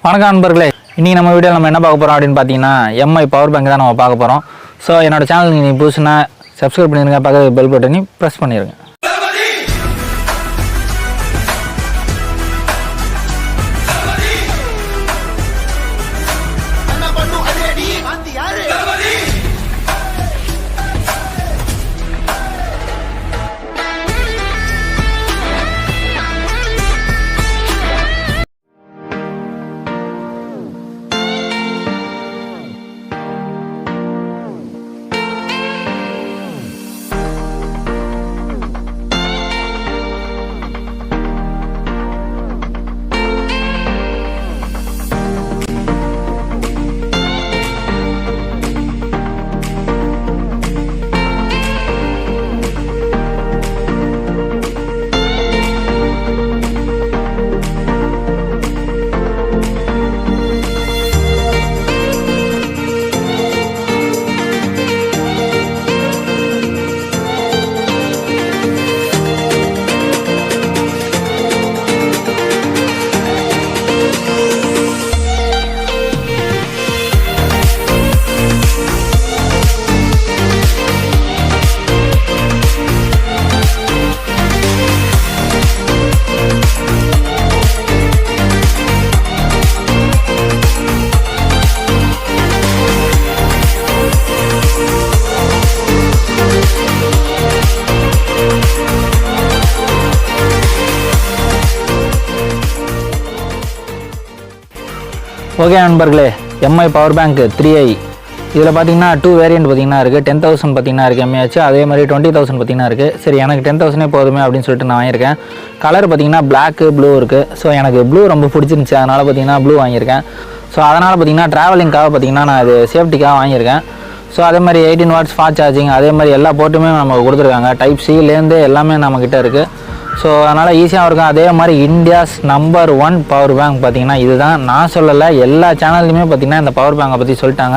வணக்கம் நண்பர்களே, இன்றைக்கி நம்ம வீடியோவில் நம்ம என்ன பார்க்க போகிறோம் அப்படின்னு பார்த்தீங்கன்னா எம்ஐ பவர் பேங்க் தான் நம்ம பார்க்க போகிறோம். ஸோ என்னோடய சேனல் நீங்கள் புதுசுனா சப்ஸ்கிரைப் பண்ணிடுங்க, பக்கத்து பெல் பட்டனையும் ப்ரெஸ் பண்ணிடுங்க. ஓகே நண்பர்களே, எம்ஐ பவர் பேங்க் 3i இதில் பார்த்தீங்கன்னா 2 வேரியண்ட் பார்த்தீங்கன்னா இருக்குது. 10,000 பார்த்தீங்கன்னா இருக்குது எம்ஏஹெச், அதே மாதிரி 20,000 பார்த்தீங்கன்னா இருக்குது. சரி, எனக்கு 10,000 போதுமே அப்படின்னு சொல்லிட்டு நான் வாங்கியிருக்கேன். கலர் பார்த்தீங்கன்னா பிளாக்கு ப்ளூ இருக்குது. ஸோ எனக்கு ப்ளூ ரொம்ப பிடிச்சிருந்துச்சி, அதனால் பார்த்தீங்கன்னா ப்ளூ வாங்கியிருக்கேன். ஸோ அதனால் பார்த்தீங்கன்னா ட்ராவலிங்காக பார்த்தீங்கன்னா நான் அது சேஃப்டிக்காக வாங்கியிருக்கேன். ஸோ அதே மாதிரி 18 வாட்ஸ் ஃபாஸ்ட் சார்ஜிங், அதே மாதிரி எல்லா போர்ட்டுமே நமக்கு கொடுத்துருக்காங்க. டைப் சிலேருந்து எல்லாமே நம்மக்கிட்ட இருக்குது. ஸோ அதனால் ஈஸியாக இருக்கும். அதே மாதிரி இந்தியாஸ் நம்பர் 1 பவர் பேங்க் பார்த்தீங்கன்னா இதுதான். நான் சொல்லலை, எல்லா சேனல்லையுமே பார்த்தீங்கன்னா இந்த பவர் பேங்கை பற்றி சொல்லிட்டாங்க.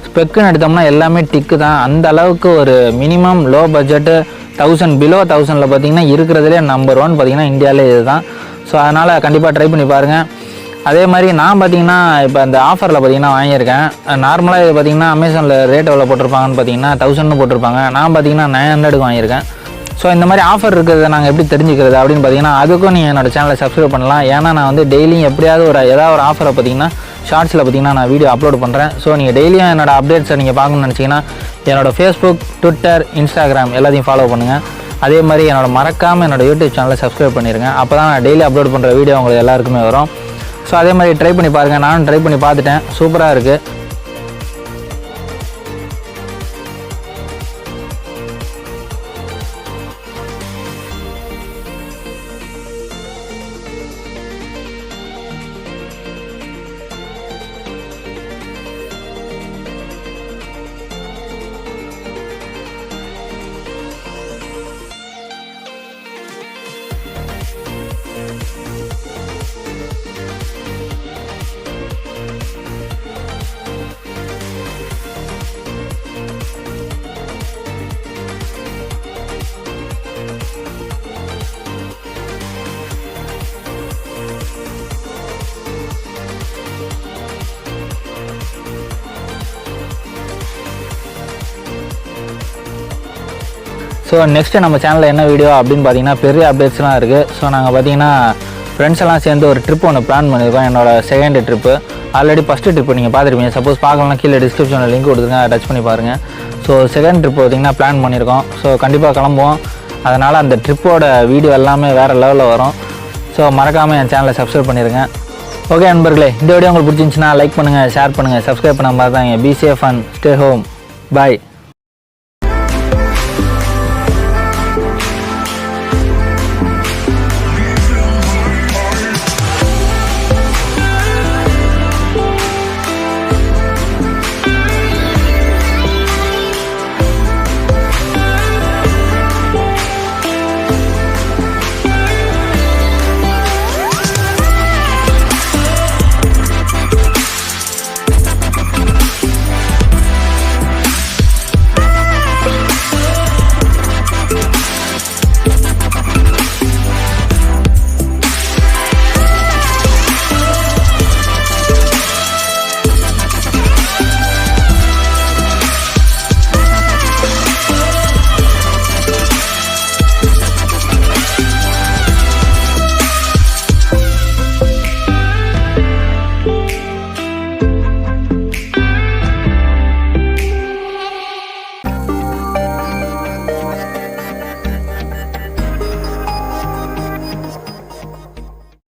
ஸ்பெக்குன்னு எடுத்தோம்னா எல்லாமே டிக்கு தான். அந்த அளவுக்கு ஒரு மினிமம் லோ பட்ஜெட்டு 1000 பிலோ 1000 பார்த்தீங்கன்னா இருக்கிறதுலே நம்பர் 1 பார்த்தீங்கன்னா இந்தியாவிலே இது தான். ஸோ அதனால் கண்டிப்பாக ட்ரை பண்ணி பாருங்கள். அதே மாதிரி நான் பார்த்தீங்கன்னா இப்போ இந்த ஆஃபரில் பார்த்தீங்கன்னா வாங்கியிருக்கேன். நார்மலாக இது பார்த்தீங்கன்னா அமேசானில் ரேட் எவ்வளோ போட்டிருப்பாங்கன்னு பார்த்தீங்கன்னா 1000 போட்டிருப்பாங்க. நான் பார்த்தீங்கன்னா 900 வாங்கியிருக்கேன். ஸோ இந்த மாதிரி ஆஃபர் இருக்கிறத நாங்கள் எப்படி தெரிஞ்சுக்கிறது அப்படின்னு பார்த்தீங்கன்னா அதுக்கும் நீங்கள் என்னோடய சேனலை சப்ஸ்கிரைப் பண்ணலாம். ஏன்னா நான் வந்து டெய்லியும் எப்படியாவது ஏதாவது ஒரு ஆஃபரை பார்த்தீங்கன்னா ஷார்ட்ஸில் பார்த்தீங்கன்னா நான் வீடியோ அப்லோட் பண்ணுறேன். ஸோ நீங்கள் டெய்லியும் என்னோடய அப்டேட்ஸை நீங்கள் பார்க்கணும்னு நினச்சிங்கன்னா என்னோடய ஃபேஸ்புக், ட்விட்டர், இன்ஸ்டாகிராம் எல்லாத்தையும் ஃபாலோ பண்ணுங்கள். அதே மாதிரி மறக்காமல் என்னோடய யூடியூப் சேனலை சப்ஸ்கிரைப் பண்ணிடுங்க. அப்போ தான் நான் டெய்லி அப்லோட் பண்ணுற வீடியோ உங்களுக்கு எல்லாருக்குமே வரும். ஸோ அதே மாதிரி ட்ரை பண்ணி பாருங்கள். நானும் ட்ரை பண்ணி பார்த்துட்டேன், சூப்பராக இருக்குது. ஸோ நெக்ஸ்ட்டு நம்ம சேனலில் என்ன வீடியோ அப்படின்னு பார்த்தீங்கன்னா பெரிய அப்டேட்ஸ்லாம் இருக்குது. ஸோ நாங்கள் பார்த்தீங்கன்னா ஃப்ரெண்ட்ஸ் எல்லாம் சேர்ந்து ஒரு ட்ரிப் ஒன்று பிளான் பண்ணியிருக்கோம். என்னோடய second trip. Already first trip நீங்கள் பார்த்துருப்பீங்க. சப்போஸ் பார்க்கலாம், கீழே டிஸ்கிரிப்ஷனில் லிங்க் கொடுத்துருங்க, அதை டச் பண்ணி பாருங்கள். ஸோ செகண்ட் ட்ரிப் பார்த்தீங்கன்னா பிளான் பண்ணியிருக்கோம். ஸோ கண்டிப்பாக கிளம்புவோம். அதனால் அந்த ட்ரிப்போட வீடியோ எல்லாமே வேறு லெவலில் வரும். ஸோ மறக்காமல் என் சேனலை சப்ஸ்கிரைப் பண்ணிடுங்க. ஓகே நண்பர்களே, இந்த வீடியோ உங்களுக்கு பிடிச்சிருந்துச்சுன்னா லைக் பண்ணுங்கள், ஷேர் பண்ணுங்கள், சப்ஸ்கிரைப் பண்ண மாதிரி தான். Be safe and stay home. Bye.